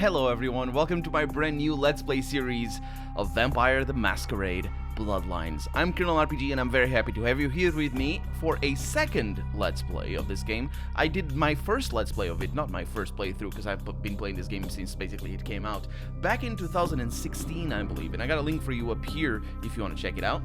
Hello everyone, welcome to my brand new Let's Play series of Vampire the Masquerade Bloodlines. I'm Colonel RPG and I'm very happy to have you here with me for a second Let's Play of this game. I did my first Let's Play of it, not my first playthrough, because I've been playing this game since basically it came out back in 2016, I believe, and I got a link for you up here if you want to check it out.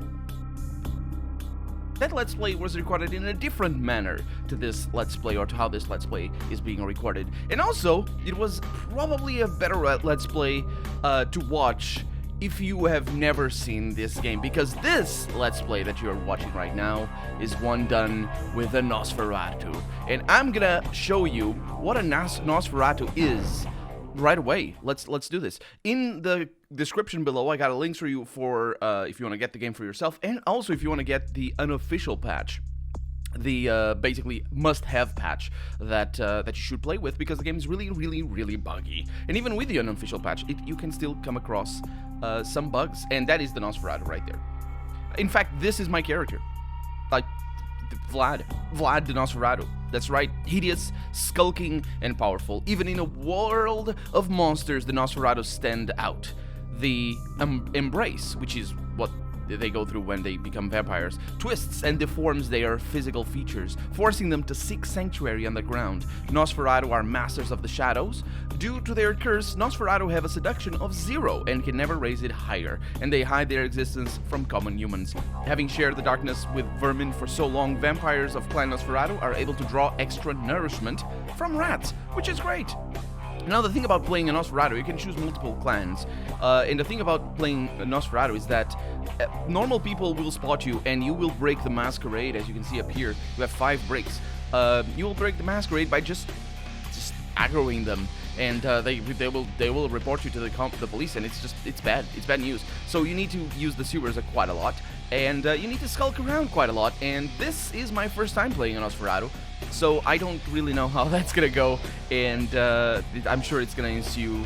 That Let's Play was recorded in a different manner to this Let's Play, or to how this Let's Play is being recorded. And also, it was probably a better Let's Play to watch if you have never seen this game, because this Let's Play that you're watching right now is one done with a Nosferatu. And I'm gonna show you what a Nosferatu is right away. Let's do this. In the description below, I got a link for you for if you want to get the game for yourself, and also if you want to get the unofficial patch, the basically must-have patch that you should play with, because the game is really buggy. And even with the unofficial patch, you can still come across some bugs, and that is the Nosferatu right there. In fact, this is my character, like Vlad the Nosferatu. That's right, hideous, skulking, and powerful. Even in a world of monsters, the Nosferatu stand out. The embrace, which is what they go through when they become vampires, twists and deforms their physical features, forcing them to seek sanctuary underground. Nosferatu are masters of the shadows. Due to their curse, Nosferatu have a seduction of 0 and can never raise it higher, and they hide their existence from common humans. Having shared the darkness with vermin for so long, vampires of Clan Nosferatu are able to draw extra nourishment from rats, which is great. Now, the thing about playing a Nosferatu, you can choose multiple clans, and the thing about playing a Nosferatu is that normal people will spot you, and you will break the Masquerade. As you can see up here, you have 5 breaks. You will break the Masquerade by just aggroing them, and they will report you to the police, and it's bad news. So you need to use the sewers quite a lot, and you need to skulk around quite a lot. And this is my first time playing a Nosferatu, so I don't really know how that's gonna go, and I'm sure it's gonna ensue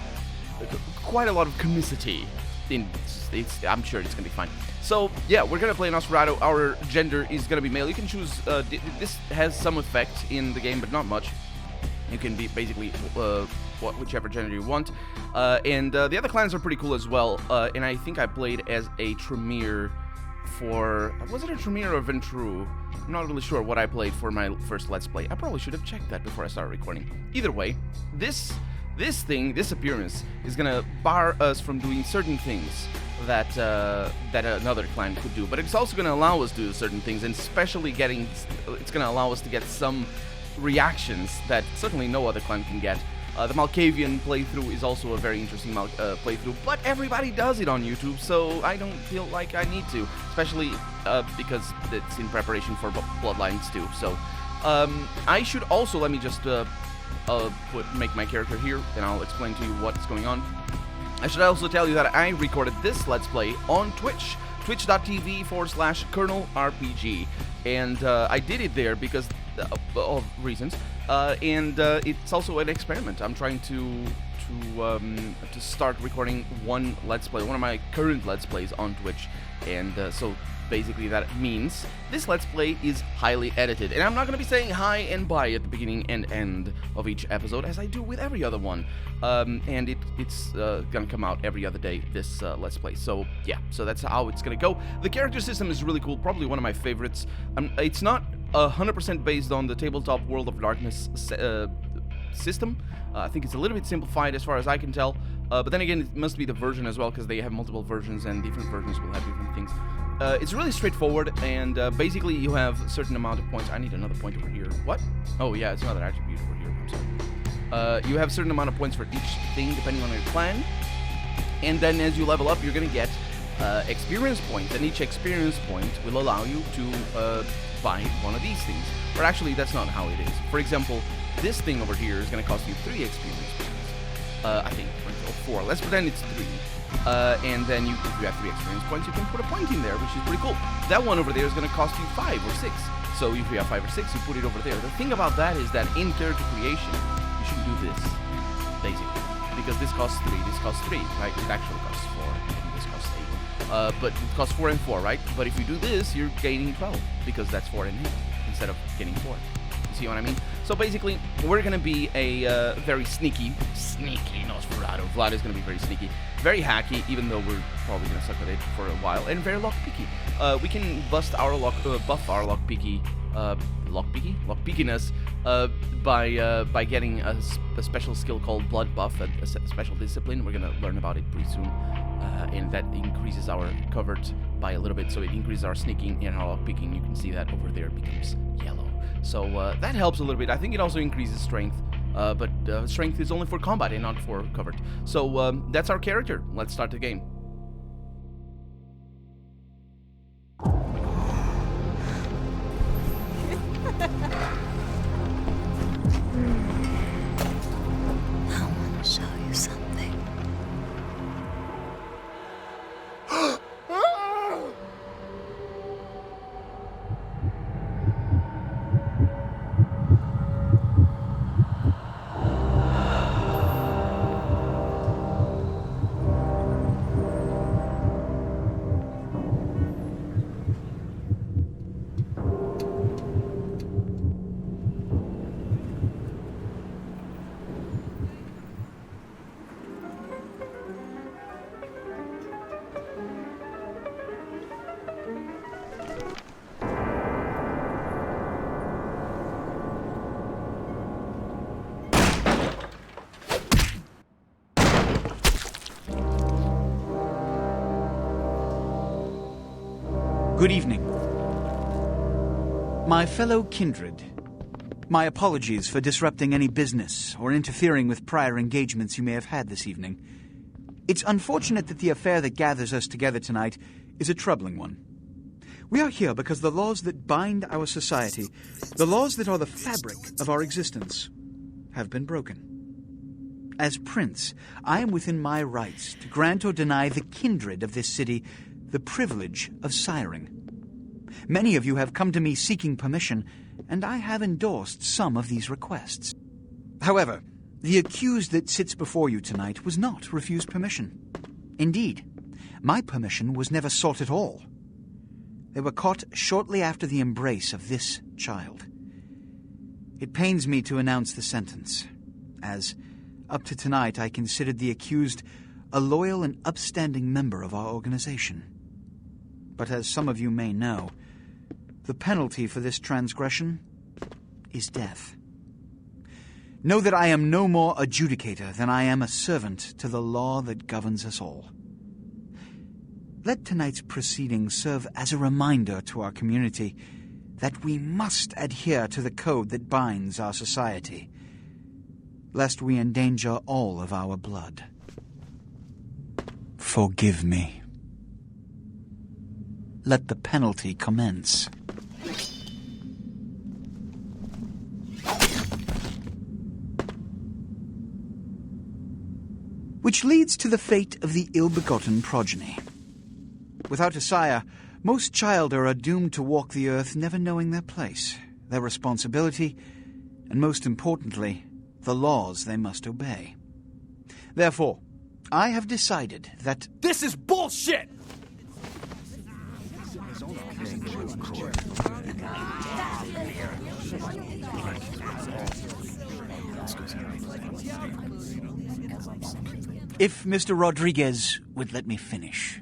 quite a lot of comicity. I'm sure it's gonna be fine. So yeah, we're gonna play Nosferatu. Our gender is gonna be male. You can choose. This has some effect in the game, but not much. You can be basically whichever gender you want, and the other clans are pretty cool as well. And I think I played as a Tremere for, was it a Tremere or Ventru? I'm not really sure what I played for my first Let's Play. I probably should have checked that before I started recording. Either way, this appearance is gonna bar us from doing certain things that another clan could do, but it's also gonna allow us to do certain things, and especially it's gonna allow us to get some reactions that certainly no other clan can get. The Malkavian playthrough is also a very interesting playthrough, but everybody does it on YouTube, so I don't feel like I need to, especially because it's in preparation for Bloodlines too. So I should also, let me just make my character here, and I'll explain to you what's going on. I should also tell you that I recorded this Let's Play on Twitch, twitch.tv/ColonelRPG, and I did it there because of reasons, and it's also an experiment. I'm trying to start recording one Let's Play, one of my current Let's Plays on Twitch, and so basically that means this Let's Play is highly edited, and I'm not going to be saying hi and bye at the beginning and end of each episode as I do with every other one, and it's going to come out every other day, this Let's Play. So yeah, so that's how it's going to go. The character system is really cool, probably one of my favorites. It's not 100% based on the tabletop World of Darkness system. I think it's a little bit simplified as far as I can tell, but then again, it must be the version as well, because they have multiple versions, and different versions will have different things. It's really straightforward, and basically you have a certain amount of points. I need another point over here. What? Oh yeah, it's another attribute over here. I'm sorry. You have a certain amount of points for each thing depending on your clan, and then as you level up, you're gonna get experience points, and each experience point will allow you to buy one of these things. Or actually, that's not how it is. For example, this thing over here is gonna cost you 3 experience points. I think, or 4. Let's pretend it's 3. And then if you have 3 experience points, you can put a point in there, which is pretty cool. That one over there is going to cost you 5 or 6. So if you have 5 or 6, you put it over there. The thing about that is that in character creation, you should do this, basically. Because this costs 3, this costs 3, right? It actually costs 4, and this costs 8. But it costs 4 and 4, right? But if you do this, you're gaining 12, because that's 4 and 8, instead of getting 4. You see what I mean? So basically, we're gonna be a very sneaky Nosferatu. Vlad is gonna be very sneaky, very hacky, even though we're probably gonna suck at it for a while, and very lockpicky. We can buff our lockpickiness by getting a special skill called Blood Buff, a special discipline. We're gonna learn about it pretty soon, and that increases our covert by a little bit, so it increases our sneaking and our lockpicking. You can see that over there becomes yellow. So that helps a little bit. I think it also increases strength, but strength is only for combat and not for covert. So that's our character. Let's start the game. I want to show you something. Good evening. My fellow kindred, my apologies for disrupting any business or interfering with prior engagements you may have had this evening. It's unfortunate that the affair that gathers us together tonight is a troubling one. We are here because the laws that bind our society, the laws that are the fabric of our existence, have been broken. As Prince, I am within my rights to grant or deny the kindred of this city the privilege of siring. Many of you have come to me seeking permission, and I have endorsed some of these requests. However, the accused that sits before you tonight was not refused permission. Indeed, my permission was never sought at all. They were caught shortly after the embrace of this child. It pains me to announce the sentence, as up to tonight I considered the accused a loyal and upstanding member of our organization. But as some of you may know, the penalty for this transgression is death. Know that I am no more adjudicator than I am a servant to the law that governs us all. Let tonight's proceedings serve as a reminder to our community that we must adhere to the code that binds our society, lest we endanger all of our blood. Forgive me. Let the penalty commence. Which leads to the fate of the ill-begotten progeny. Without a sire, most child are doomed to walk the earth never knowing their place, their responsibility, and most importantly, the laws they must obey. Therefore, I have decided that... This is bullshit! If Mr. Rodriguez would let me finish.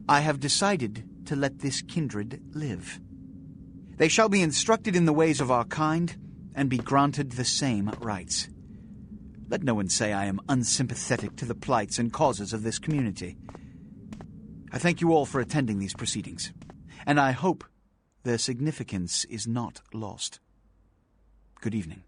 I have decided to let this kindred live. They shall be instructed in the ways of our kind and be granted the same rights. Let no one say I am unsympathetic to the plights and causes of this community. I thank you all for attending these proceedings, and I hope their significance is not lost. Good evening.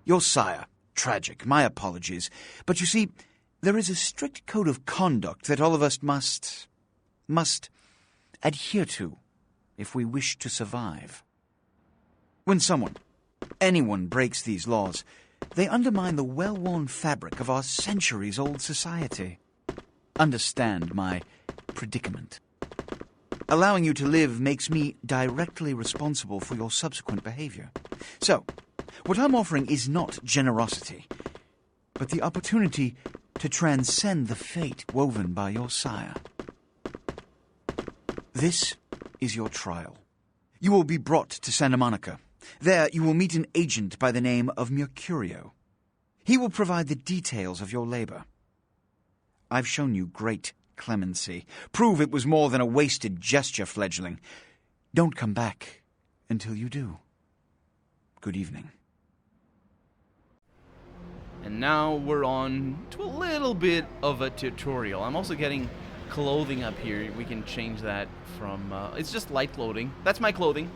Your sire, tragic, my apologies. But you see, there is a strict code of conduct that all of us must adhere to if we wish to survive. When anyone breaks these laws, they undermine the well-worn fabric of our centuries-old society. Understand my predicament. Allowing you to live makes me directly responsible for your subsequent behavior. So, what I'm offering is not generosity, but the opportunity to transcend the fate woven by your sire. This is your trial. You will be brought to Santa Monica. There you will meet an agent by the name of Mercurio. He will provide the details of your labor. I've shown you great clemency. Prove it was more than a wasted gesture, fledgling. Don't come back until you do. Good evening. And now we're on to a little bit of a tutorial. I'm also getting clothing up here. We can change that from... it's just light clothing. That's my clothing.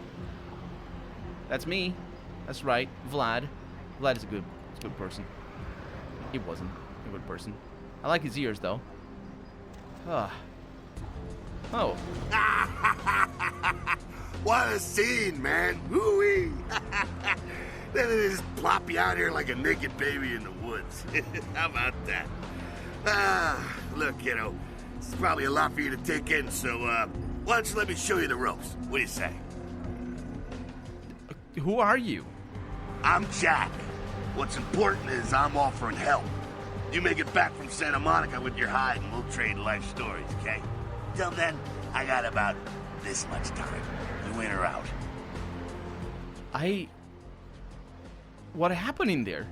That's me. That's right. Vlad. Vlad is a good person. He wasn't a good person. I like his ears, though. Oh. What a scene, man. Woo-wee. Then they just plop you out here like a naked baby in the woods. How about that? Look, kiddo, it's probably a lot for you to take in, so why don't you let me show you the ropes? What do you say? Who are you? I'm Jack. What's important is I'm offering help. You make it back from Santa Monica with your hide and we'll trade life stories, okay? Till then, I got about this much time. You in or out? What happened in there?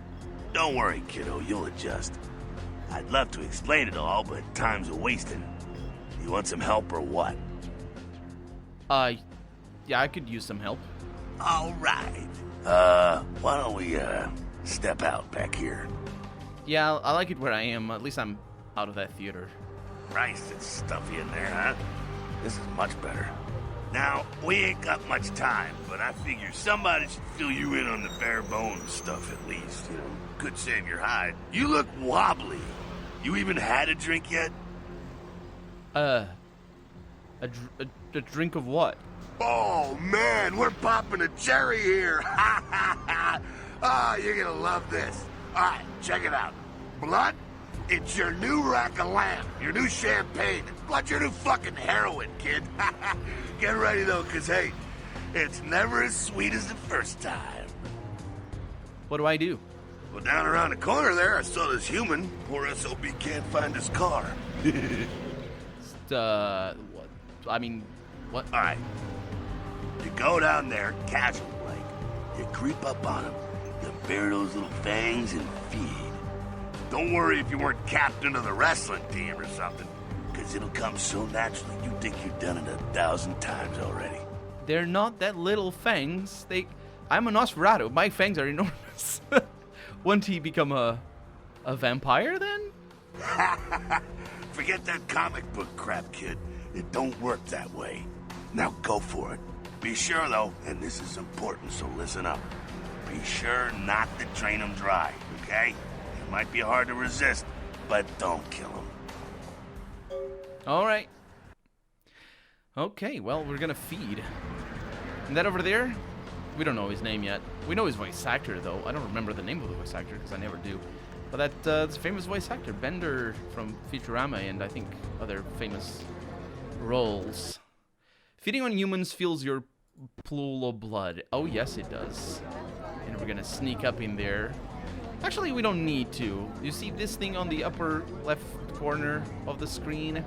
Don't worry, kiddo, you'll adjust. I'd love to explain it all, but time's a-wasting. You want some help or what? Yeah, I could use some help. All right. Why don't we, step out back here? Yeah, I like it where I am. At least I'm out of that theater. Christ, it's stuffy in there, huh? This is much better. Now, we ain't got much time, but I figure somebody should fill you in on the bare bones stuff at least. You know, could save your hide. You look wobbly. You even had a drink yet? A drink of what? Oh, man, we're popping a cherry here. You're gonna love this. All right, check it out. Blood, it's your new rack of lamb, your new champagne. Blood's your new fucking heroin, kid. Get ready, though, because, hey, it's never as sweet as the first time. What do I do? Well, down around the corner there, I saw this human. Poor SOB can't find his car. What? I mean, what? All right. You go down there, casual-like. You creep up on him. You bare those little fangs and feed. Don't worry if you weren't captain of the wrestling team or something, because it'll come so naturally you think you've done it 1,000 times already. They're not that little fangs. I'm a Nosferatu. My fangs are enormous. Wouldn't he become a vampire then? Forget that comic book crap, kid. It don't work that way. Now go for it. Be sure, though, and this is important, so listen up. Be sure not to drain them dry, okay? It might be hard to resist, but don't kill them. All right. Okay, well, we're gonna feed. And that over there, we don't know his name yet. We know his voice actor, though. I don't remember the name of the voice actor, because I never do. But that's a famous voice actor, Bender from Futurama, and I think other famous roles. Feeding on humans fills your pool of blood. Oh, yes, it does. And we're gonna sneak up in there. Actually, we don't need to. You see this thing on the upper left corner of the screen?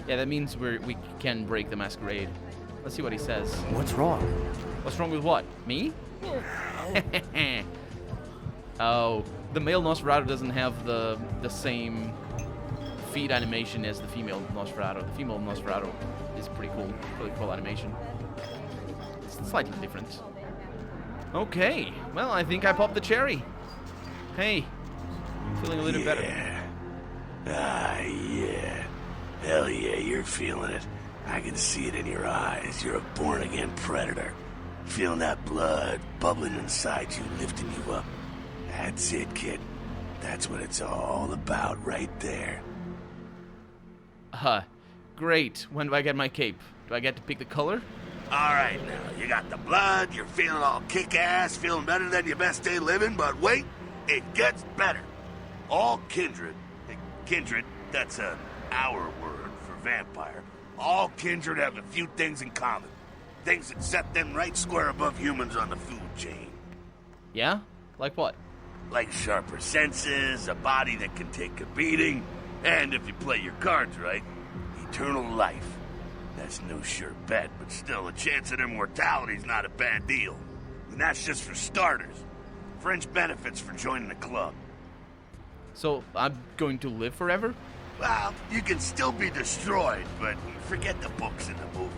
Yeah, that means we can break the Masquerade. Let's see what he says. What's wrong? What's wrong with what? Me? Oh, the male Nosferatu doesn't have the same feet animation as the female Nosferatu. The female Nosferatu is pretty cool animation. It's slightly different. Okay, well, I think I popped the cherry. Hey, feeling a little better. Yeah. Hell yeah, you're feeling it. I can see it in your eyes. You're a born-again predator. Feeling that blood bubbling inside you, lifting you up. That's it, kid. That's what it's all about right there. Great. When do I get my cape? Do I get to pick the color? All right, now, you got the blood, you're feeling all kick-ass, feeling better than your best day living, but wait, it gets better. All kindred, that's our word for vampire, All kindred have a few things in common. Things that set them right square above humans on the food chain. Yeah? Like what? Like sharper senses, a body that can take a beating, and if you play your cards right, eternal life. That's no sure bet, but still, a chance at immortality's not a bad deal. And that's just for starters. Fringe benefits for joining the club. So, I'm going to live forever? Well, you can still be destroyed, but forget the books and the movies.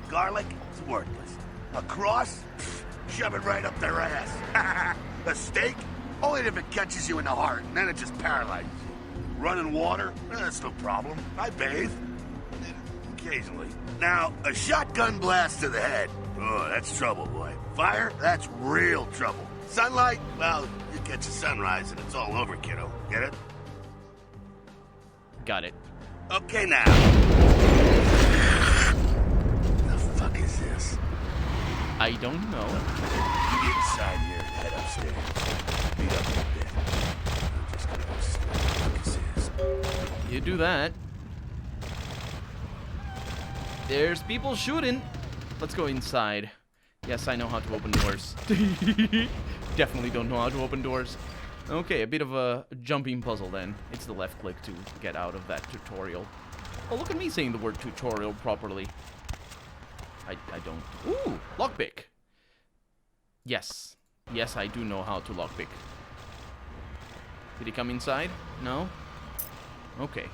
Garlic, it's worthless. A cross? Pfft, shove it right up their ass. A steak? Only if it catches you in the heart, and then it just paralyzes you. Running water? That's no problem. I bathe. Occasionally. Now, a shotgun blast to the head. Oh, that's trouble, boy. Fire? That's real trouble. Sunlight? Well, you catch a sunrise and it's all over, kiddo. Get it? Got it. Okay, now. The fuck is this? I don't know. You get inside here and head upstairs. Beat up a bit. I'm just gonna go see what the fuck this is. You do that. There's people shooting. Let's go inside. Yes, I know how to open doors. Definitely don't know how to open doors. Okay, a bit of a jumping puzzle then. It's the left click to get out of that tutorial. Oh, look at me saying the word tutorial properly. I don't. Ooh, lockpick. Yes. Yes, I do know how to lockpick. Did he come inside? No? Okay.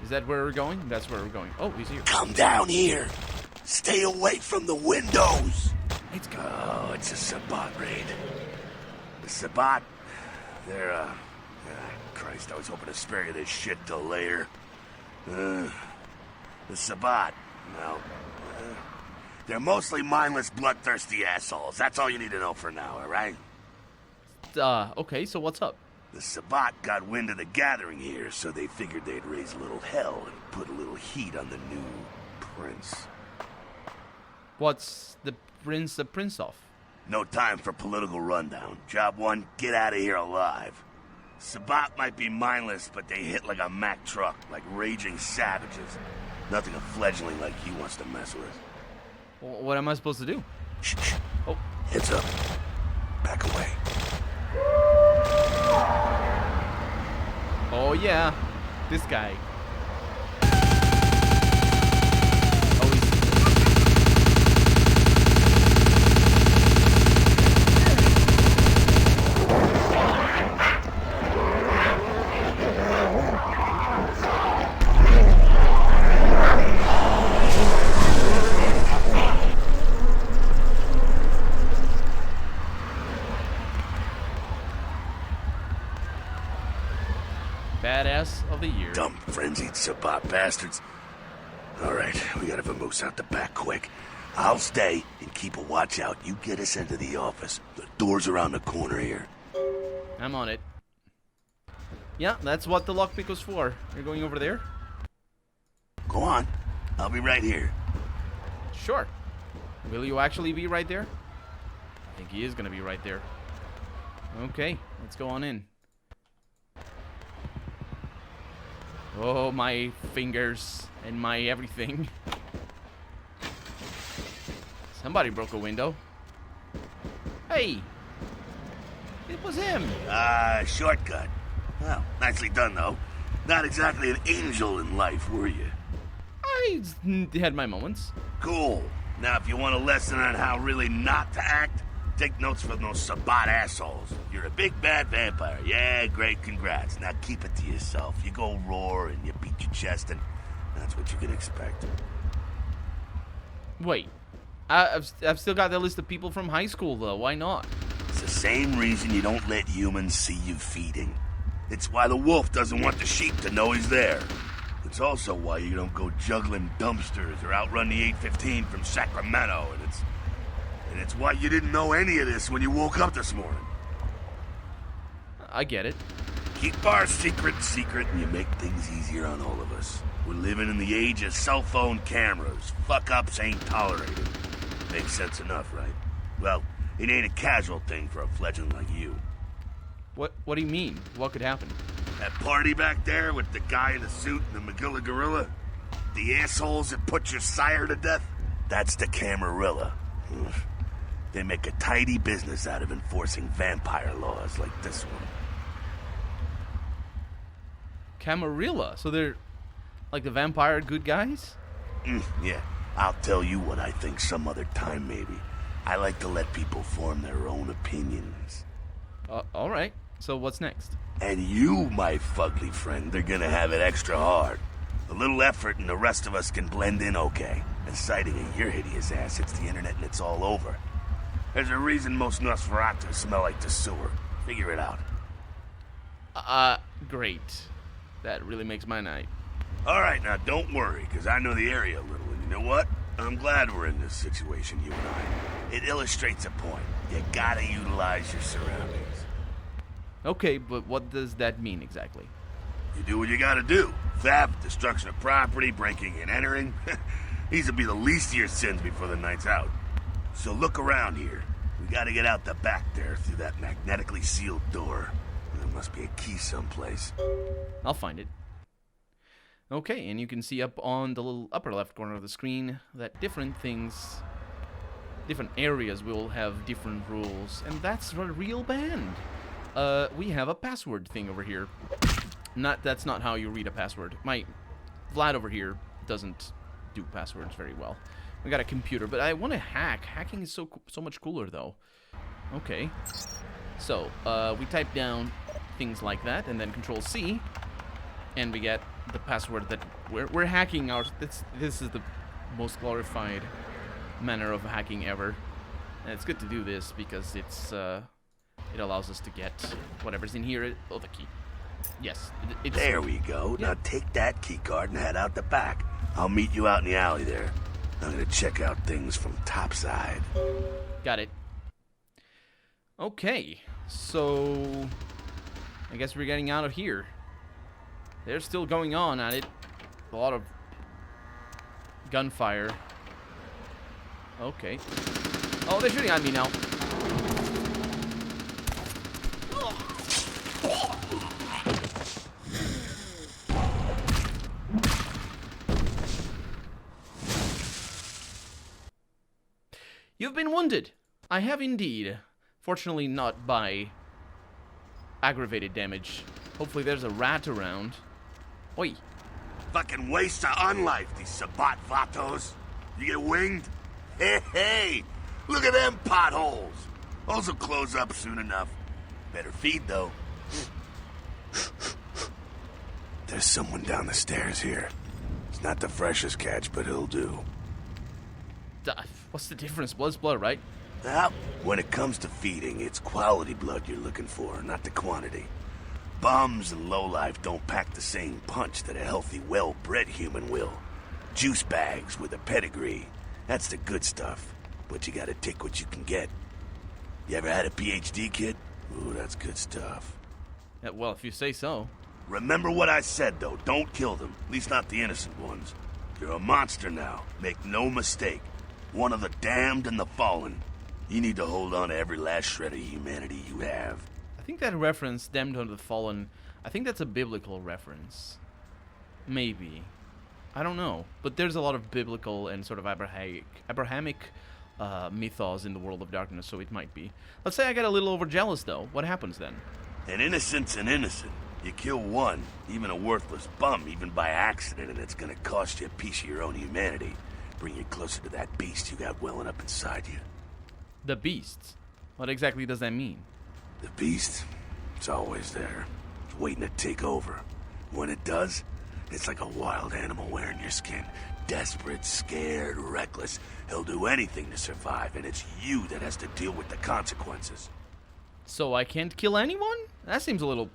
Is that where we're going? That's where we're going. Oh, he's here. Come down here. Stay away from the windows. It's go. Oh, it's a Sabbat raid. The Sabbat, they're, Christ, I was hoping to spare you this shit till later. The Sabbat, well, they're mostly mindless, bloodthirsty assholes. That's all you need to know for now, all right? Okay, so what's up? The Sabbat got wind of the gathering here, so they figured they'd raise a little hell and put a little heat on the new prince. What's the prince of? No time for political rundown. Job one, get out of here alive. Sabbat might be mindless, but they hit like a Mack truck, like raging savages. Nothing a fledgling like he wants to mess with. What am I supposed to do? Shh, shh. Oh. Heads up. Back away. Oh yeah, this guy. Badass of the year. Dumb, frenzied Sabbat bastards. Alright, we gotta vamoose out the back quick. I'll stay and keep a watch out. You get us into the office. The door's around the corner here. I'm on it. Yeah, that's what the lockpick was for. You're going over there? Go on. I'll be right here. Sure. Will you actually be right there? I think he is gonna be right there. Okay, let's go on in. Oh, my fingers and my everything. Somebody broke a window. Hey! It was him! Shortcut. Well, nicely done, though. Not exactly an angel in life, were you? I had my moments. Cool. Now, if you want a lesson on how really not to act, take notes from those Sabbat assholes. You're a big bad vampire. Yeah, great, congrats. Now keep it to yourself. You go roar and you beat your chest, and that's what you can expect. Wait. I've still got the list of people from high school, though. Why not? It's the same reason you don't let humans see you feeding. It's why the wolf doesn't want the sheep to know he's there. It's also why you don't go juggling dumpsters or outrun the 815 from Sacramento, and it's why you didn't know any of this when you woke up this morning. I get it. Keep our secret, and you make things easier on all of us. We're living in the age of cell phone cameras. Fuck-ups ain't tolerated. Makes sense enough, right? Well, it ain't a casual thing for a fledgling like you. What do you mean? What could happen? That party back there with the guy in the suit and the Magilla gorilla? The assholes that put your sire to death? That's the Camarilla. They make a tidy business out of enforcing vampire laws like this one. Camarilla? So they're like the vampire good guys? Yeah, I'll tell you what I think some other time, maybe. I like to let people form their own opinions. Alright. So what's next? And you, my fugly friend, are gonna have it extra hard. A little effort and the rest of us can blend in okay. And sighting of your hideous ass hits the internet and it's all over. There's a reason most Nosferatu smell like the sewer. Figure it out. Great. That really makes my night. Alright, now don't worry, because I know the area a little, and you know what? I'm glad we're in this situation, you and I. It illustrates a point. You gotta utilize your surroundings. Okay, but what does that mean exactly? You do what you gotta do. Theft, destruction of property, breaking and entering. These will be the least of your sins before the night's out. So look around here. We gotta get out the back there through that magnetically sealed door. There must be a key someplace. I'll find it. Okay, and you can see up on the little upper left corner of the screen that different areas will have different rules, and that's a real band. We have a password thing over here. That's not how you read a password. Vlad over here doesn't do passwords very well. We got a computer, but I want to hack. Hacking is so much cooler, though. Okay. So, we type down things like that, and then Control-C, and we get the password that we're hacking our... This is the most glorified manner of hacking ever. And it's good to do this because it's it allows us to get whatever's in here. Oh, the key. Yes. There we go. Yeah. Now take that key card and head out the back. I'll meet you out in the alley there. I'm gonna check out things from topside. Got it. Okay. So I guess we're getting out of here. They're still going on at it. A lot of gunfire. Okay. Oh, they're shooting at me now. You've been wounded. I have indeed. Fortunately not by aggravated damage. Hopefully there's a rat around. Oi. Fucking waste of unlife, these Sabbat vatos. You get winged? Hey, look at them potholes. Those will close up soon enough. Better feed, though. There's someone down the stairs here. It's not the freshest catch, but he'll do. What's the difference? Blood's blood, right? Well, when it comes to feeding, it's quality blood you're looking for, not the quantity. Bums and lowlife don't pack the same punch that a healthy, well-bred human will. Juice bags with a pedigree. That's the good stuff. But you gotta take what you can get. You ever had a PhD, kid? Ooh, that's good stuff. Yeah, well, if you say so. Remember what I said, though. Don't kill them. At least not the innocent ones. You're a monster now. Make no mistake. One of the damned and the fallen. You need to hold on to every last shred of humanity you have. I think that reference, Damned Unto the Fallen, I think that's a biblical reference. Maybe. I don't know. But there's a lot of biblical and sort of Abrahamic mythos in the world of darkness, so it might be. Let's say I get a little overjealous, though. What happens then? An innocent's an innocent. You kill one, even a worthless bum, even by accident, and it's gonna cost you a piece of your own humanity. Bring you closer to that beast you got welling up inside you. The beasts? What exactly does that mean? The beast? It's always there. It's waiting to take over. When it does, it's like a wild animal wearing your skin. Desperate, scared, reckless. He'll do anything to survive, and it's you that has to deal with the consequences. So I can't kill anyone? That seems a little,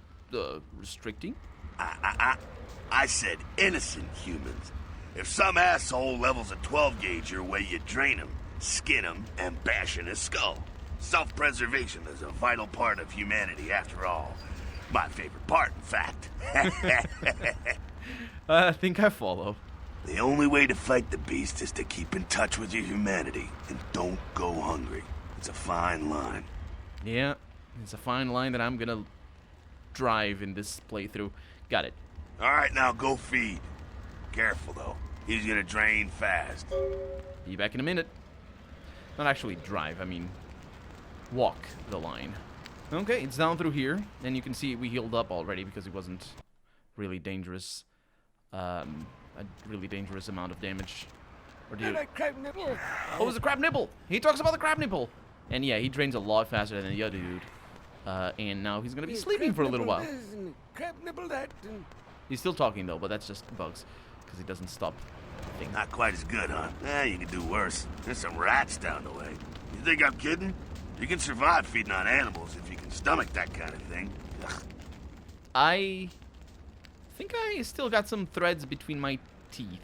restricting. I said innocent humans. If some asshole levels a 12 gauge your way, you drain him, skin him, and bash in his skull. Self-preservation is a vital part of humanity, after all. My favorite part, in fact. I think I follow. The only way to fight the beast is to keep in touch with your humanity, and don't go hungry. It's a fine line. Yeah, it's a fine line that I'm gonna drive in this playthrough. Got it. All right, now go feed. Careful, though. He's gonna drain fast. Be back in a minute. Not actually drive, I mean walk the line. Okay, it's down through here, and you can see we healed up already because it wasn't really dangerous. A really dangerous amount of damage. Or do you... crab nipple. Oh, it was the crab nipple! He talks about the crab nipple! And yeah, he drains a lot faster than the other dude. And now he's gonna be sleeping for a little while. Crab nipple that. He's still talking though, but that's just bugs. Because he doesn't stop thinking. Not quite as good, huh? Eh, you can do worse. There's some rats down the way. You think I'm kidding? You can survive feeding on animals if you can stomach that kind of thing. Ugh. I think I still got some threads between my teeth.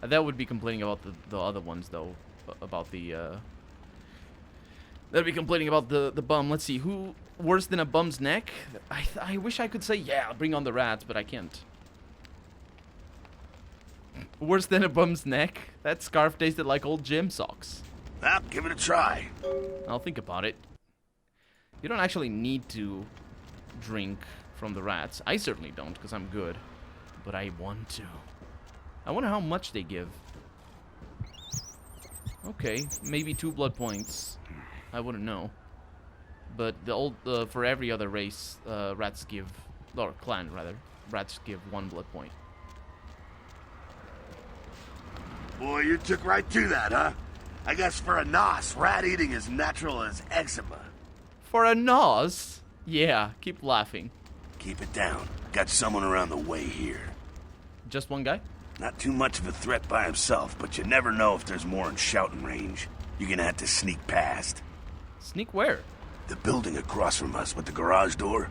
That would be complaining about the other ones, though. About the, that'd be complaining about the bum. Let's see, who worse than a bum's neck? I wish I could say, yeah, bring on the rats, but I can't. Worse than a bum's neck? That scarf tasted like old gym socks. Well, give it a try. I'll think about it. You don't actually need to drink from the rats. I certainly don't, because I'm good. But I want to. I wonder how much they give. Okay, maybe 2 blood points. I wouldn't know. But the old, for every other race, rats give, or clan rather, rats give 1 blood point. Boy, you took right to that, huh? I guess for a nos, rat eating is natural as eczema. For a nos? Yeah, keep laughing. Keep it down. Got someone around the way here. Just one guy? Not too much of a threat by himself, but you never know if there's more in shouting range. You're gonna have to sneak past. Sneak where? The building across from us with the garage door.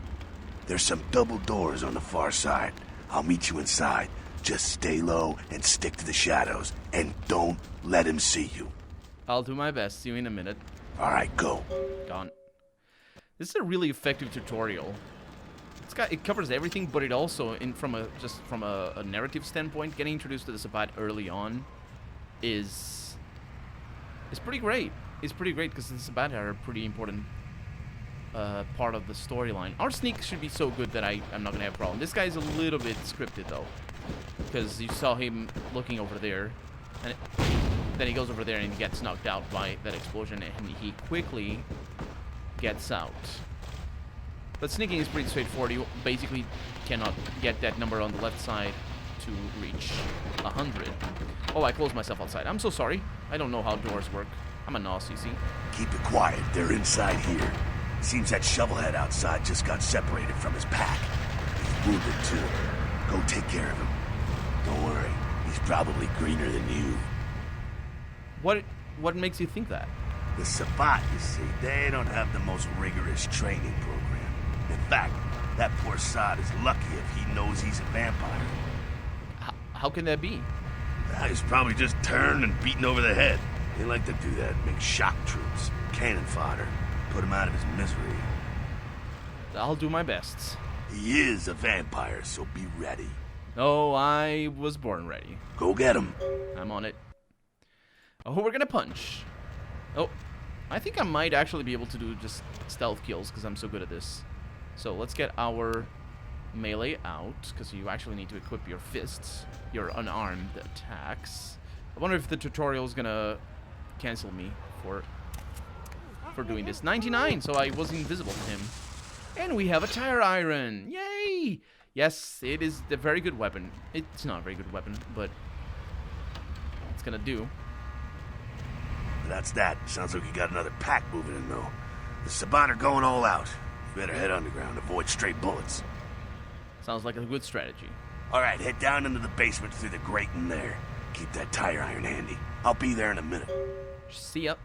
There's some double doors on the far side. I'll meet you inside. Just stay low and stick to the shadows, and don't let him see you. I'll do my best. See you in a minute. All right, go. Gone. This is a really effective tutorial. It covers everything, but it also, from a narrative standpoint, getting introduced to the Sabbat early on is pretty great. It's pretty great because the Sabbat are a pretty important part of the storyline. Our sneak should be so good that I'm not gonna have a problem. This guy's a little bit scripted though, because you saw him looking over there, and then he goes over there and he gets knocked out by that explosion, and he quickly gets out. But sneaking is pretty straightforward. You basically cannot get that number on the left side to reach 100. Oh, I closed myself outside. I'm so sorry. I don't know how doors work. I'm a nos, you see. Keep it quiet. They're inside here. Seems that shovelhead outside just got separated from his pack. He's wounded too. Go take care of him. Don't worry. He's probably greener than you. What makes you think that? The Sabbat, you see, they don't have the most rigorous training program. In fact, that poor sod is lucky if he knows he's a vampire. How can that be? He's probably just turned and beaten over the head. They like to do that, make shock troops, cannon fodder, put him out of his misery. I'll do my best. He is a vampire, so be ready. Oh, I was born ready. Go get him. I'm on it. Oh, we're gonna punch. Oh, I think I might actually be able to do just stealth kills because I'm so good at this. So let's get our melee out, because you actually need to equip your fists, your unarmed attacks. I wonder if the tutorial is gonna cancel me for doing this. 99, so I was invisible to him. And we have a tire iron. Yay! Yes, it is a very good weapon. It's not a very good weapon, but it's gonna do. That's that. Sounds like you got another pack moving in, though. The Sabbat are going all out. You better head underground, avoid stray bullets. Sounds like a good strategy. All right, head down into the basement through the grate in there. Keep that tire iron handy. I'll be there in a minute. See ya.